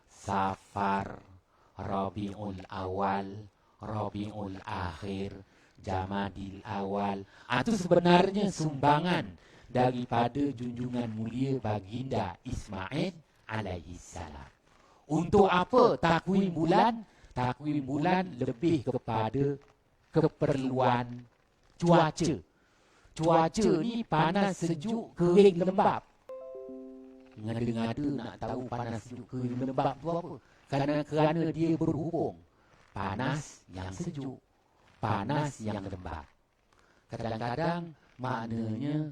Safar, Rabiul Awal, Rabiul Akhir, Jamadil Awal. Itu sebenarnya sumbangan daripada junjungan mulia baginda Ismail alaihissalam. Untuk apa takwim bulan? Takwim bulan lebih kepada keperluan cuaca. Cuaca ni panas, sejuk, kering, lembap. Ngada-ngada nak tahu panas, sejuk, kering, lembap tu apa? Kerana dia berhubung. Panas yang sejuk, panas yang lembap. Kadang-kadang maknanya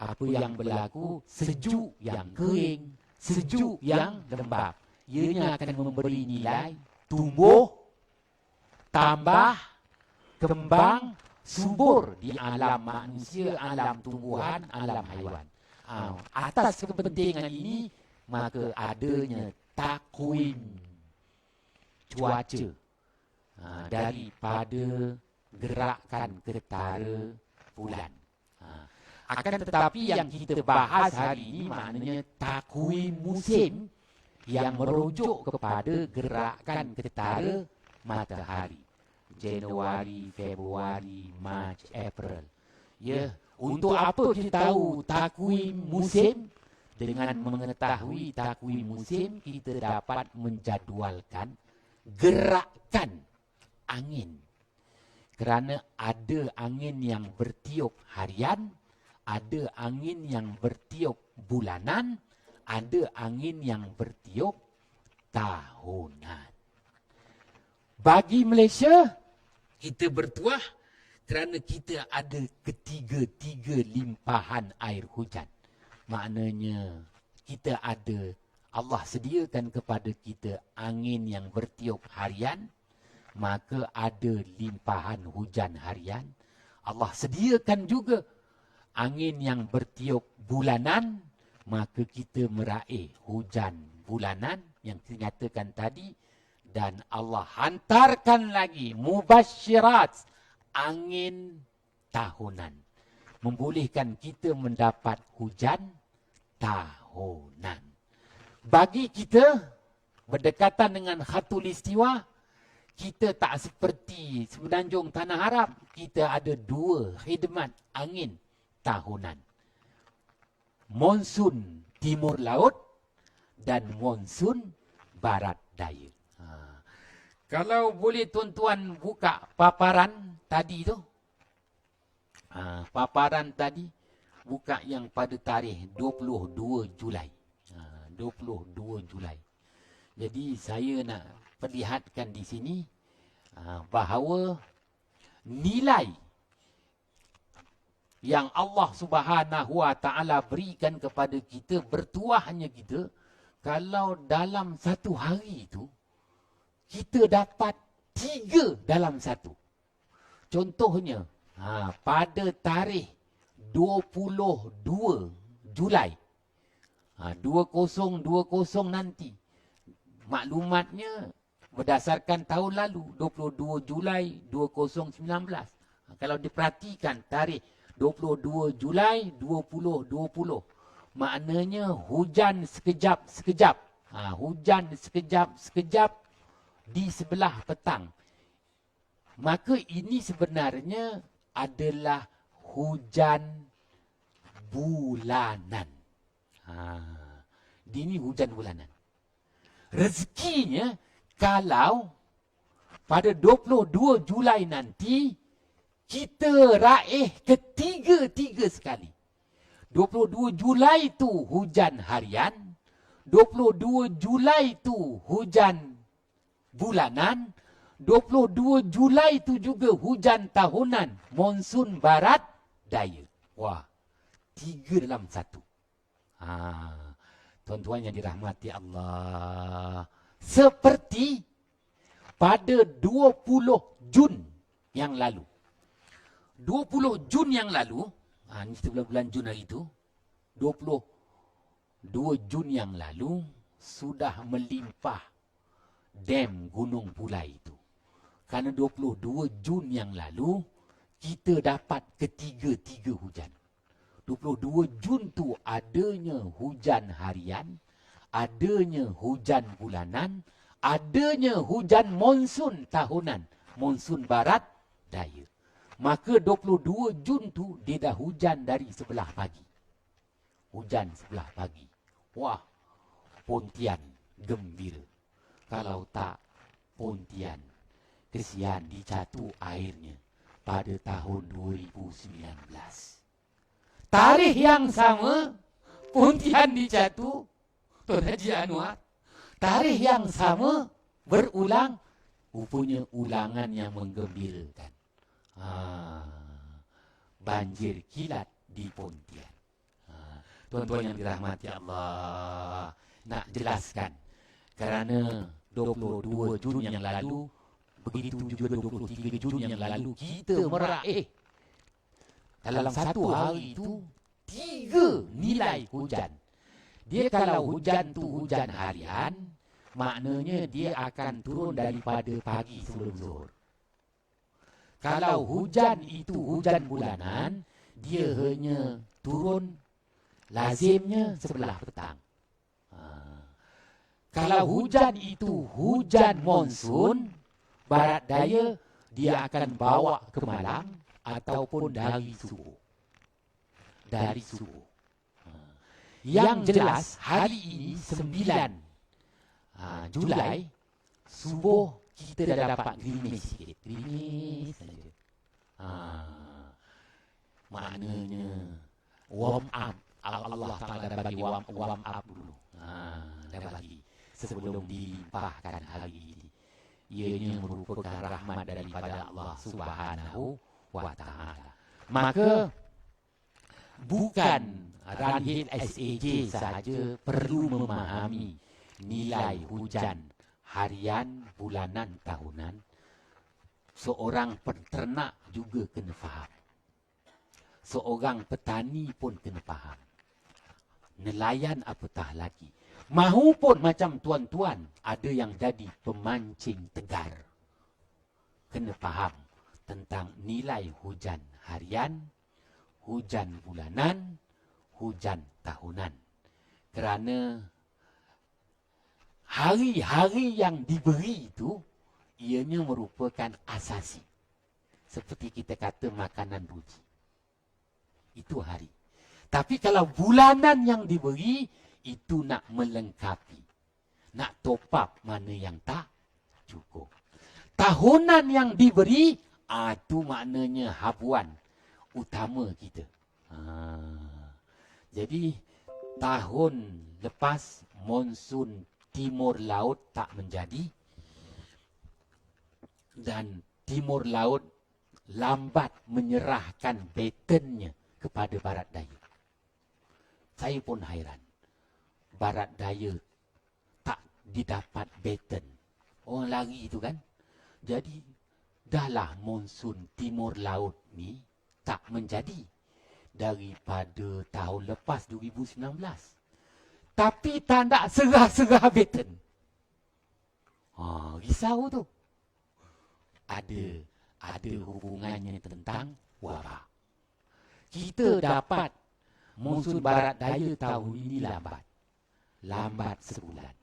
apa yang berlaku, sejuk yang kering, sejuk yang lembap. Ianya akan memberi nilai tumbuh, tambah, kembang, subur di alam manusia, alam tumbuhan, alam haiwan. Atas kepentingan ini, maka adanya takwim cuaca daripada gerakan ketara bulan. Akan tetapi yang kita bahas hari ini maknanya takwim musim yang merujuk kepada gerakan ketara matahari. Januari, Februari, Mac, April. Ya, untuk apa kita tahu takwim musim? Dengan mengetahui takwim musim, kita dapat menjadualkan gerakan angin. Kerana ada angin yang bertiup harian, ada angin yang bertiup bulanan, ada angin yang bertiup tahunan. Bagi Malaysia, kita bertuah kerana kita ada ketiga-tiga limpahan air hujan. Maknanya kita ada, Allah sediakan kepada kita angin yang bertiup harian, maka ada limpahan hujan harian. Allah sediakan juga angin yang bertiup bulanan, maka kita meraih hujan bulanan yang dinyatakan tadi. Dan Allah hantarkan lagi mubasyirat, angin tahunan, membolehkan kita mendapat hujan tahunan. Bagi kita berdekatan dengan khatulistiwa, kita tak seperti semenanjung tanah Arab. Kita ada 2 khidmat angin tahunan: monsun timur laut dan monsun barat daya. Kalau boleh tuan-tuan buka paparan tadi tu. Paparan tadi buka yang pada tarikh 22 Julai. 22 Julai. Jadi saya nak perlihatkan di sini bahawa nilai yang Allah Subhanahu Wa Taala berikan kepada kita, bertuahnya kita, kalau dalam satu hari itu kita dapat 3 dalam satu. Contohnya, pada tarikh 22 Julai 2020 nanti, maklumatnya berdasarkan tahun lalu 22 Julai 2019. Kalau diperhatikan tarikh 22 Julai 2020, maknanya hujan sekejap-sekejap. Hujan sekejap-sekejap di sebelah petang. Maka ini sebenarnya adalah hujan bulanan. Ini hujan bulanan. Rezekinya kalau pada 22 Julai nanti kita raih ketiga-tiga sekali. 22 Julai itu hujan harian, 22 Julai itu hujan bulanan, 22 Julai itu juga hujan tahunan, monsun barat daya. Wah, 3 dalam 1. Tuan-tuan yang dirahmati Allah, seperti pada 20 Jun yang lalu. 20 Jun yang lalu, ini bulan Jun hari itu, 22 Jun yang lalu sudah melimpah dam Gunung Pulai itu. Karena 22 Jun yang lalu kita dapat ketiga-tiga hujan. 22 Jun tu adanya hujan harian, adanya hujan bulanan, adanya hujan monsun tahunan, monsun barat daya. Maka 22 Jun tu dia dah hujan dari sebelah pagi. Hujan sebelah pagi. Wah, Pontian gembira. Kalau tak, Pontian kesian dicatu airnya pada tahun 2019. Tarikh yang sama, Pontian dicatu, Tuan Haji Anwar. Tarikh yang sama berulang, rupanya ulangan yang menggembirakan. Banjir kilat di Pontian. Tuan-tuan yang dirahmati Allah, nak jelaskan kerana 22 Jun yang lalu, begitu juga 23 Jun yang lalu, kita meraih dalam satu hari itu 3 nilai hujan. Dia kalau hujan tu hujan harian, maknanya dia akan turun daripada pagi sebelum zuhur. Kalau hujan itu hujan bulanan, dia hanya turun lazimnya sebelah petang. Kalau hujan itu hujan monsun barat daya, dia akan bawa ke malam ataupun dari subuh. Dari subuh. Yang jelas hari ini 9 Julai subuh kita dah dapat gerimis sikit. Gerimis saja. Maknanya warm up. Allah Ta'ala dah bagi warm up dulu. Dah bagi. Sebelum dilimpahkan hari ini. Ianya merupakan rahmat daripada Allah Subhanahu Wa Ta'ala. Maka bukan Ranhil SAJ saja perlu memahami nilai hujan harian, bulanan, tahunan. Seorang peternak juga kena faham. Seorang petani pun kena faham. Nelayan apatah lagi. Mahu pun macam tuan-tuan, ada yang jadi pemancing tegar. Kena faham tentang nilai hujan harian, hujan bulanan, hujan tahunan. Kerana hari-hari yang diberi itu, ianya merupakan asasi. Seperti kita kata makanan ruji. Itu hari. Tapi kalau bulanan yang diberi, itu nak melengkapi. Nak top up mana yang tak cukup. tahunan yang diberi, itu maknanya habuan utama kita. Jadi tahun lepas monsun timur laut tak menjadi, dan timur laut lambat menyerahkan batonnya kepada barat daya. Saya pun hairan. Barat daya tak didapat baton. Orang lari itu kan. Jadi dahlah monsun timur laut ni tak menjadi daripada tahun lepas 2019. Tapi tak nak serah-serah baton. Risau tu. Ada hubungannya tentang wabak. Kita dapat monsun barat daya tahun ini lambat sebulan.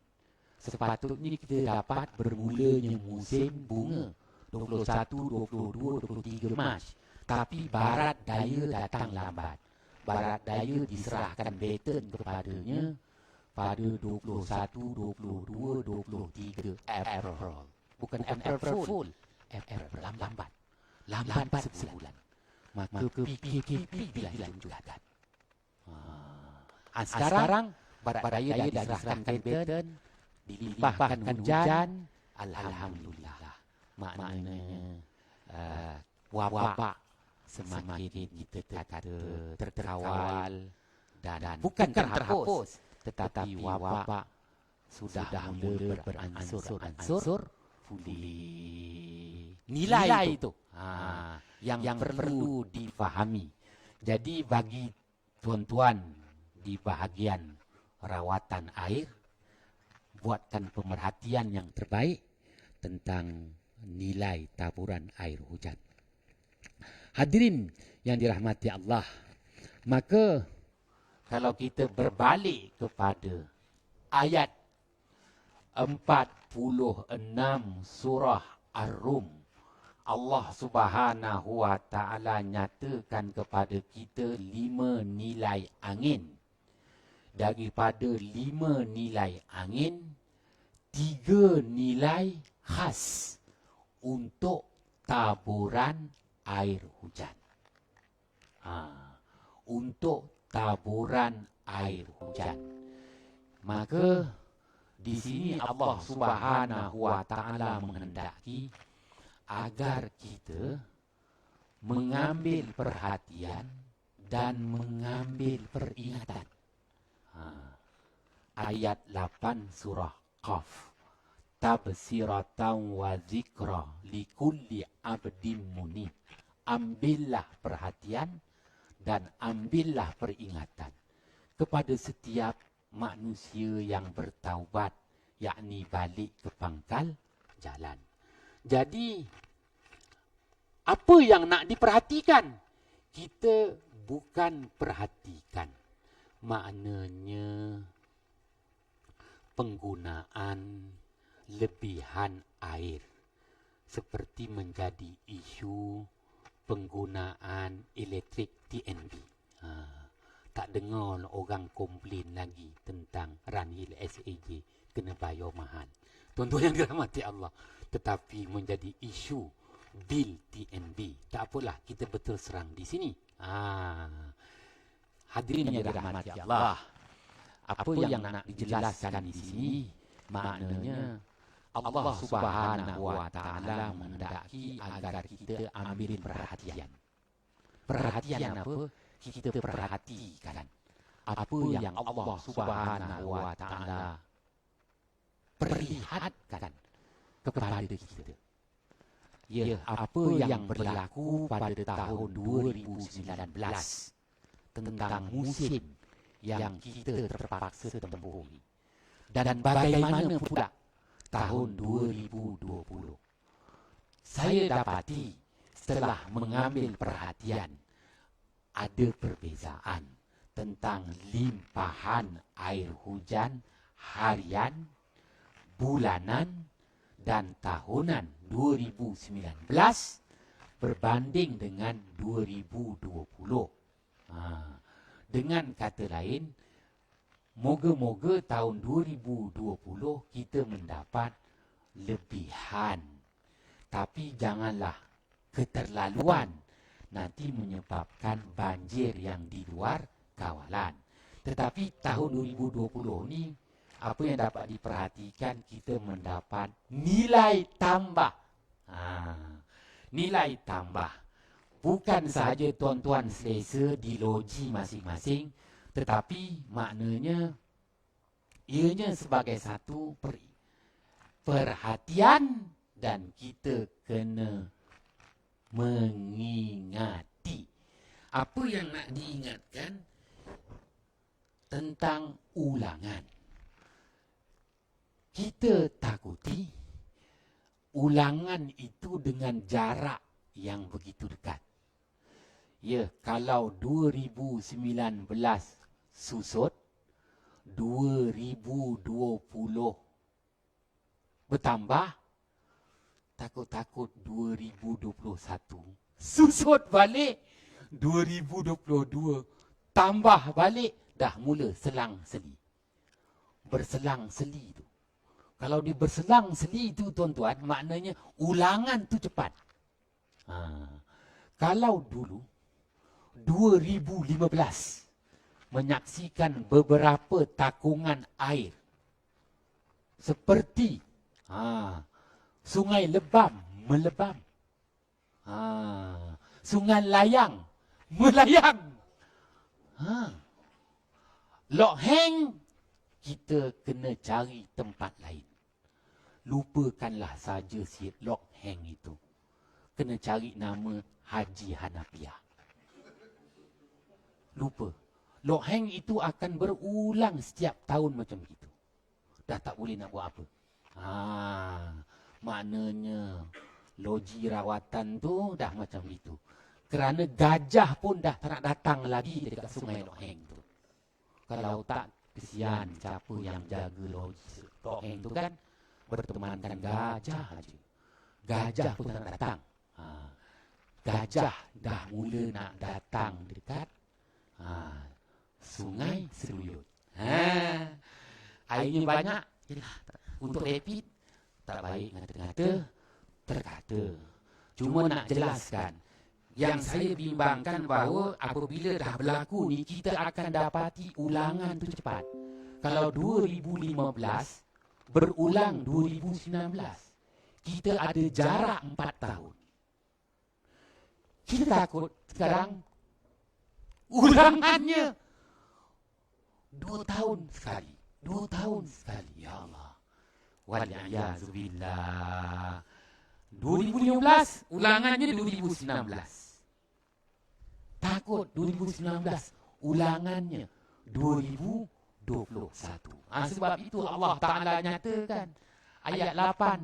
Sepatutnya kita dapat bermulanya musim bunga 21, 22, 23 Mac. Tapi barat daya datang lambat. Barat daya diserahkan baton kepadanya pada 21, 22, 23 April. Bukan April Fool. April lambat sebulan. Maka PKP dilanjutkan. Sekarang barat daya diserahkan baton, dilimpahkan hujan, alhamdulillah. Maknanya wabak semakin kita kata terkawal dan bukan terhapus, tetapi wabak sudah mulai beransur-ansur pulih. Nilai itu yang perlu difahami. Jadi bagi tuan-tuan di bahagian rawatan air, buatkan pemerhatian yang terbaik tentang nilai taburan air hujan. Hadirin yang dirahmati Allah, maka kalau kita berbalik kepada ayat 46 surah Ar-Rum, Allah Subhanahu wa taala nyatakan kepada kita 5 nilai angin. Daripada 5 nilai angin, 3 nilai khas untuk taburan air hujan. Untuk taburan air hujan. Maka di sini Allah Subhanahu wa taala menghendaki agar kita mengambil perhatian dan mengambil peringatan. Ayat 8 surah Qaf. Tabsiratan wa zikra likulli abdin munib. Ambillah perhatian dan ambillah peringatan kepada setiap manusia yang bertaubat, yakni balik ke pangkal jalan. Jadi apa yang nak diperhatikan? Kita bukan perhatikan, maknanya penggunaan lebihan air, seperti menjadi isu penggunaan elektrik TNB. Tak dengar orang komplain lagi tentang Runhill SAJ kena bayar mahal. Tuan-tuan yang dirahmati Allah. Tetapi menjadi isu bil TNB. Tak apalah, kita betul serang di sini. Hadirin yang dirahmati Allah. Apa yang nak dijelaskan di sini, maknanya Allah Subhanahu wa taala menghendaki agar kita ambil perhatian. Perhatian apa? Kita perhatikan apa yang Allah Subhanahu wa taala perlihatkan kepada kita. Ya, apa yang berlaku pada tahun 2019 tentang musim yang kita terpaksa tempuhi. Dan bagaimana pula tahun 2020. Saya dapati setelah mengambil perhatian, ada perbezaan tentang limpahan air hujan harian, bulanan dan tahunan 2019 berbanding dengan 2020. Dengan kata lain, moga-moga tahun 2020 kita mendapat lebihan Tapi janganlah keterlaluan, nanti menyebabkan banjir yang di luar kawalan. Tetapi tahun 2020 ni, apa yang dapat diperhatikan, kita mendapat nilai tambah. Nilai tambah. Bukan sahaja tuan-tuan selesa di loji masing-masing, tetapi maknanya ianya sebagai satu perhatian, dan kita kena mengingati. Apa yang nak diingatkan? Tentang ulangan. Kita takuti ulangan itu dengan jarak yang begitu dekat. Ya, kalau 2019 susut, 2020 bertambah, takut-takut 2021 susut balik, 2022 tambah balik, dah mula selang-seli. Berselang-seli tu. Kalau dia berselang-seli tu tuan-tuan, maknanya ulangan tu cepat. Kalau dulu 2015 menyaksikan beberapa takungan air seperti Sungai Lebam melebam, Sungai Layang melayang, Lok Heng, kita kena cari tempat lain. Lupakanlah saja si Lok Heng itu. Kena cari nama Haji Hanafiah. Lupa. Lok Heng itu akan berulang setiap tahun macam itu. Dah tak boleh nak buat apa. Maknanya loji rawatan tu dah macam itu. Kerana gajah pun dah tak nak datang lagi dekat Sungai Lok Heng tu. Kalau tak, kesian siapa yang jaga loji Lok Heng tu kan, bertemankan gajah aja. Gajah pun tak nak datang. Gajah dah mula nak datang dekat Sungai Seruyut. Airnya banyak, yalah, untuk rapid tak baik ngata-ngata, terkata. Cuma nak jelaskan, yang saya bimbangkan bahawa apabila dah berlaku ni, kita akan dapati ulangan tu cepat. Kalau 2015 berulang 2019, kita ada jarak 4 tahun. Kita takut sekarang ulangannya 2 tahun sekali. 2 tahun sekali. Ya Allah. Waliyazubillah. 2015, ulangannya 2019. Takut 2019, ulangannya 2021. Sebab itu Allah Ta'ala nyatakan ayat 8.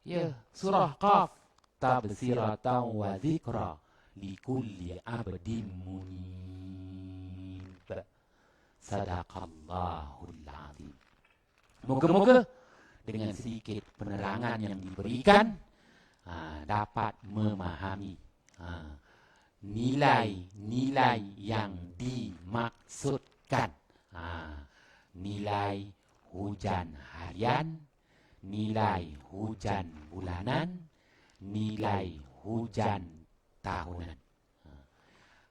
Ya, surah Qaf. Tabsiratan wa zikra likulli abdin munib. Sadaqallahul azim. Moga-moga dengan sedikit penerangan yang diberikan dapat memahami nilai-nilai yang dimaksudkan. Nilai hujan harian, nilai hujan bulanan, nilai hujan tahunan.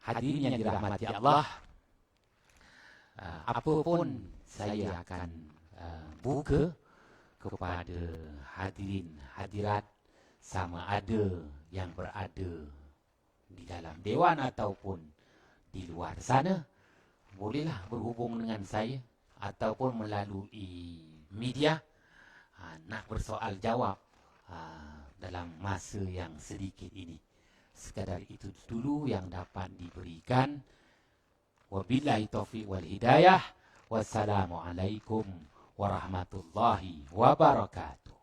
Hadirin yang dirahmati Allah, apapun saya akan buka kepada hadirin hadirat, sama ada yang berada di dalam dewan ataupun di luar sana, bolehlah berhubung dengan saya ataupun melalui media, nak bersoal jawab dalam masa yang sedikit ini. Sekadar itu dulu yang dapat diberikan. Wabillahi taufiq wal hidayah. Wassalamualaikum warahmatullahi wabarakatuh.